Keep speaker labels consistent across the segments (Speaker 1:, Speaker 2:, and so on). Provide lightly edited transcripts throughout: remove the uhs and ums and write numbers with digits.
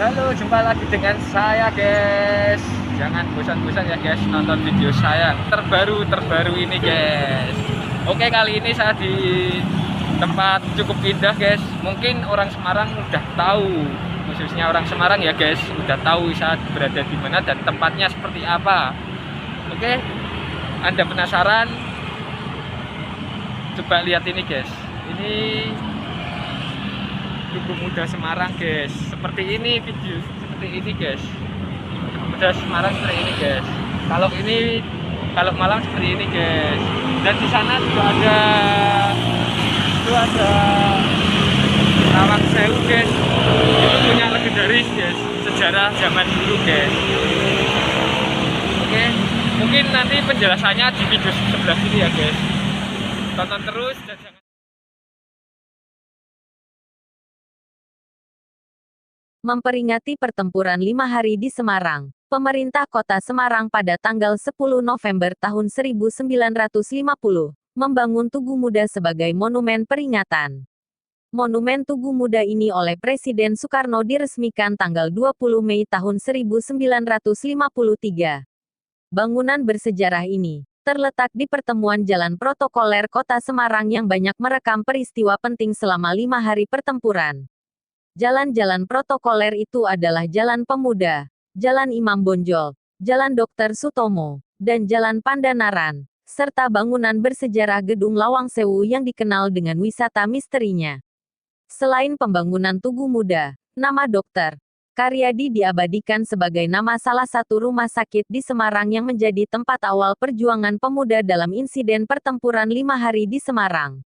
Speaker 1: Halo, jumpa lagi dengan saya guys. Jangan bosan-bosan ya guys nonton video saya terbaru ini guys. Oke, kali ini saya di tempat cukup indah guys. Mungkin orang Semarang udah tahu, khususnya orang Semarang ya guys, udah tahu saya berada di mana dan tempatnya seperti apa. Oke, Anda penasaran? Coba lihat ini guys. Ini Tugu Muda Semarang guys, seperti ini guys. Tugu Muda Semarang seperti ini guys. Kalau malam seperti ini guys. Dan di sana juga ada Lawang Sewu guys. Itu punya legendaris guys, sejarah zaman dulu guys. Oke, mungkin nanti penjelasannya di video sebelah sini ya guys. Tonton terus dan jangan.
Speaker 2: Memperingati pertempuran 5 hari di Semarang, pemerintah kota Semarang pada tanggal 10 November tahun 1950, membangun Tugu Muda sebagai monumen peringatan. Monumen Tugu Muda ini oleh Presiden Soekarno diresmikan tanggal 20 Mei tahun 1953. Bangunan bersejarah ini terletak di pertemuan jalan protokoler kota Semarang yang banyak merekam peristiwa penting selama 5 hari pertempuran. Jalan-jalan protokoler itu adalah Jalan Pemuda, Jalan Imam Bonjol, Jalan Dr. Sutomo, dan Jalan Pandanaran, serta bangunan bersejarah Gedung Lawang Sewu yang dikenal dengan wisata misterinya. Selain pembangunan Tugu Muda, nama Dr. Karyadi diabadikan sebagai nama salah satu rumah sakit di Semarang yang menjadi tempat awal perjuangan pemuda dalam insiden pertempuran 5 hari di Semarang.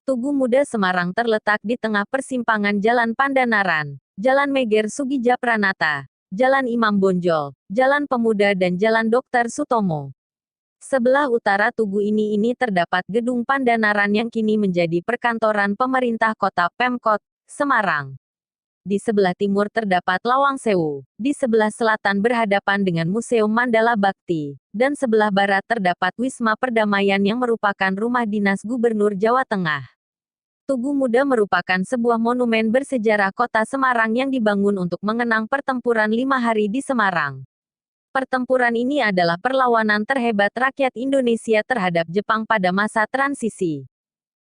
Speaker 2: Tugu Muda Semarang terletak di tengah persimpangan Jalan Pandanaran, Jalan Meger Sugija Pranata, Jalan Imam Bonjol, Jalan Pemuda dan Jalan Dr. Sutomo. Sebelah utara tugu ini terdapat Gedung Pandanaran yang kini menjadi perkantoran pemerintah kota Pemkot, Semarang. Di sebelah timur terdapat Lawang Sewu, di sebelah selatan berhadapan dengan Museum Mandala Bakti, dan sebelah barat terdapat Wisma Perdamaian yang merupakan rumah dinas Gubernur Jawa Tengah. Tugu Muda merupakan sebuah monumen bersejarah kota Semarang yang dibangun untuk mengenang pertempuran 5 hari di Semarang. Pertempuran ini adalah perlawanan terhebat rakyat Indonesia terhadap Jepang pada masa transisi.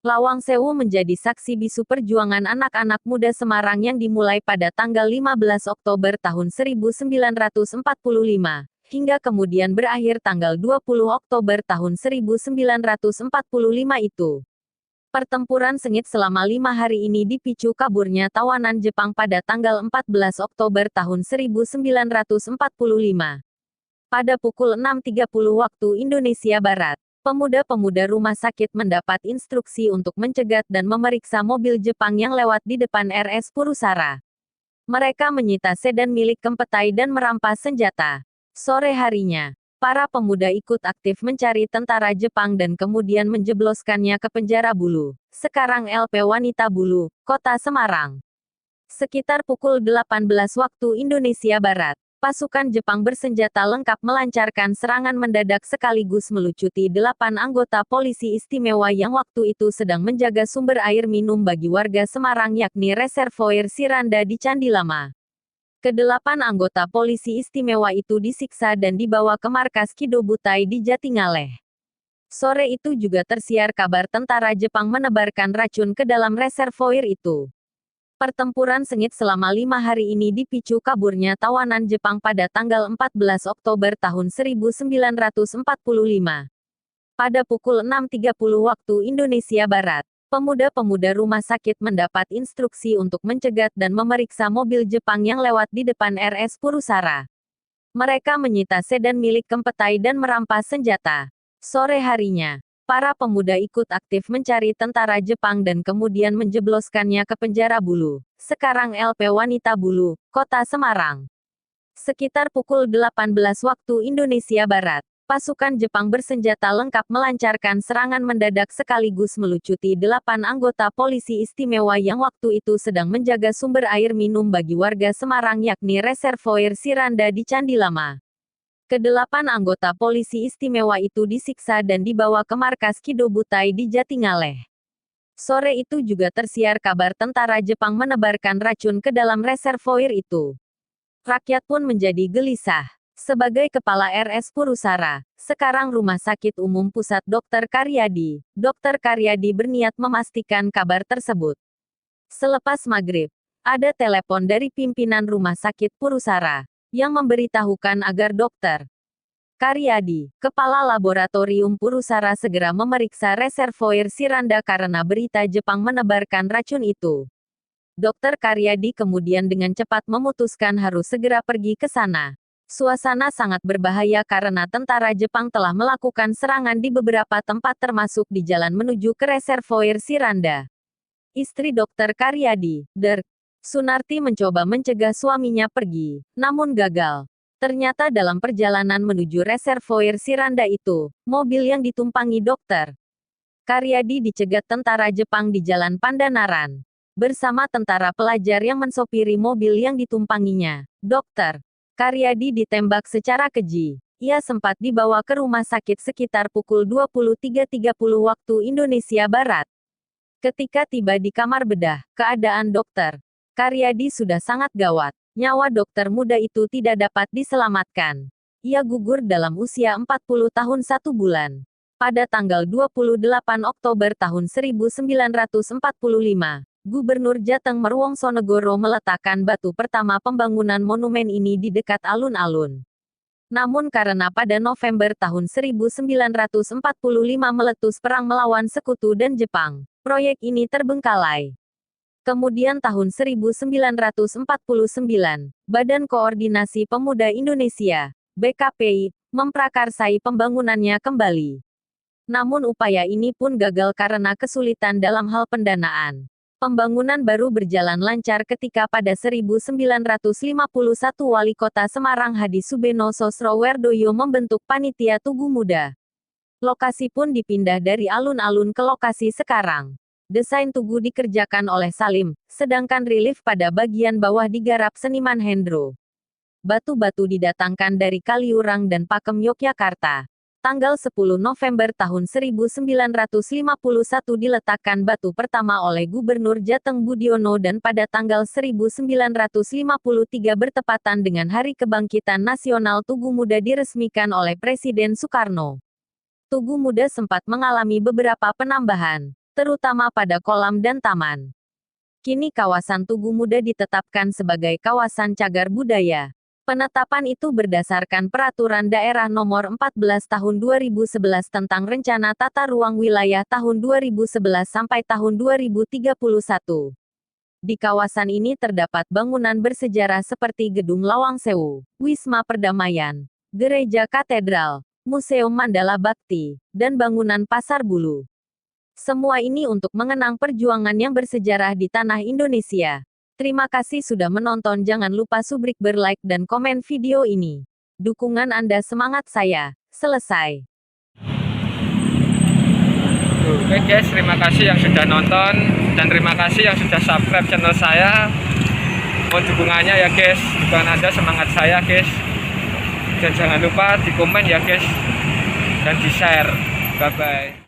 Speaker 2: Lawang Sewu menjadi saksi bisu perjuangan anak-anak muda Semarang yang dimulai pada tanggal 15 Oktober tahun 1945, hingga kemudian berakhir tanggal 20 Oktober tahun 1945 itu. Pertempuran sengit selama 5 hari ini dipicu kaburnya tawanan Jepang pada tanggal 14 Oktober tahun 1945. Pada pukul 6.30 waktu Indonesia Barat, pemuda-pemuda rumah sakit mendapat instruksi untuk mencegat dan memeriksa mobil Jepang yang lewat di depan RS Purusara. Mereka menyita sedan milik Kempetai dan merampas senjata. Sore harinya, para pemuda ikut aktif mencari tentara Jepang dan kemudian menjebloskannya ke penjara Bulu, sekarang LP Wanita Bulu, Kota Semarang. Sekitar pukul 18 waktu Indonesia Barat, pasukan Jepang bersenjata lengkap melancarkan serangan mendadak sekaligus melucuti 8 anggota polisi istimewa yang waktu itu sedang menjaga sumber air minum bagi warga Semarang yakni Reservoir Siranda di Candi Lama. Kedelapan anggota polisi istimewa itu disiksa dan dibawa ke markas Kido Butai di Jatingaleh. Sore itu juga tersiar kabar tentara Jepang menebarkan racun ke dalam reservoir itu. Pertempuran sengit selama 5 hari ini dipicu kaburnya tawanan Jepang pada tanggal 14 Oktober tahun 1945. Pada pukul 6.30 waktu Indonesia Barat, pemuda-pemuda rumah sakit mendapat instruksi untuk mencegat dan memeriksa mobil Jepang yang lewat di depan RS Purusara. Mereka menyita sedan milik Kempetai dan merampas senjata. Sore harinya, para pemuda ikut aktif mencari tentara Jepang dan kemudian menjebloskannya ke penjara Bulu, sekarang LP Wanita Bulu, Kota Semarang. Sekitar pukul 18 waktu Indonesia Barat, pasukan Jepang bersenjata lengkap melancarkan serangan mendadak sekaligus melucuti 8 anggota polisi istimewa yang waktu itu sedang menjaga sumber air minum bagi warga Semarang yakni Reservoir Siranda di Candi Lama. Kedelapan anggota polisi istimewa itu disiksa dan dibawa ke markas Kido Butai di Jatingaleh. Sore itu juga tersiar kabar tentara Jepang menebarkan racun ke dalam reservoir itu. Rakyat pun menjadi gelisah. Sebagai Kepala RS Purusara, sekarang Rumah Sakit Umum Pusat Dr. Karyadi berniat memastikan kabar tersebut. Selepas maghrib, ada telepon dari pimpinan Rumah Sakit Purusara, yang memberitahukan agar Dr. Karyadi, Kepala Laboratorium Purusara segera memeriksa reservoir Siranda karena berita Jepang menebarkan racun itu. Dr. Karyadi kemudian dengan cepat memutuskan harus segera pergi ke sana. Suasana sangat berbahaya karena tentara Jepang telah melakukan serangan di beberapa tempat termasuk di jalan menuju ke reservoir Siranda. Istri Dr. Karyadi, Sunarti mencoba mencegah suaminya pergi, namun gagal. Ternyata dalam perjalanan menuju reservoir Siranda itu, mobil yang ditumpangi Dr. Karyadi dicegat tentara Jepang di Jalan Pandanaran. Bersama tentara pelajar yang mensopiri mobil yang ditumpanginya, Dr. Karyadi ditembak secara keji. Ia sempat dibawa ke rumah sakit sekitar pukul 23.30 waktu Indonesia Barat. Ketika tiba di kamar bedah, keadaan Dr. Karyadi sudah sangat gawat. Nyawa dokter muda itu tidak dapat diselamatkan. Ia gugur dalam usia 40 tahun 1 bulan. Pada tanggal 28 Oktober tahun 1945, Gubernur Jateng Merwongso-Negoro meletakkan batu pertama pembangunan monumen ini di dekat alun-alun. Namun karena pada November tahun 1945 meletus perang melawan Sekutu dan Jepang, proyek ini terbengkalai. Kemudian tahun 1949, Badan Koordinasi Pemuda Indonesia, BKPI, memprakarsai pembangunannya kembali. Namun upaya ini pun gagal karena kesulitan dalam hal pendanaan. Pembangunan baru berjalan lancar ketika pada 1951 Wali Kota Semarang Hadi Subeno Sosrowerdoyo membentuk Panitia Tugu Muda. Lokasi pun dipindah dari alun-alun ke lokasi sekarang. Desain tugu dikerjakan oleh Salim, sedangkan relief pada bagian bawah digarap seniman Hendro. Batu-batu didatangkan dari Kaliurang dan Pakem Yogyakarta. Tanggal 10 November tahun 1951 diletakkan batu pertama oleh Gubernur Jateng Budiono dan pada tanggal 1953 bertepatan dengan Hari Kebangkitan Nasional Tugu Muda diresmikan oleh Presiden Soekarno. Tugu Muda sempat mengalami beberapa penambahan, terutama pada kolam dan taman. Kini kawasan Tugu Muda ditetapkan sebagai kawasan cagar budaya. Penetapan itu berdasarkan Peraturan Daerah Nomor 14 Tahun 2011 tentang Rencana Tata Ruang Wilayah tahun 2011 sampai tahun 2031. Di kawasan ini terdapat bangunan bersejarah seperti Gedung Lawang Sewu, Wisma Perdamaian, Gereja Katedral, Museum Mandala Bakti, dan bangunan Pasar Bulu. Semua ini untuk mengenang perjuangan yang bersejarah di tanah Indonesia. Terima kasih sudah menonton, jangan lupa subscribe, like, dan komen video ini. Dukungan Anda semangat saya. Selesai.
Speaker 1: Oke guys, terima kasih yang sudah nonton, dan terima kasih yang sudah subscribe channel saya. Mohon dukungannya ya guys, dukungan Anda semangat saya guys. Dan jangan lupa di komen ya guys, dan di share. Bye bye.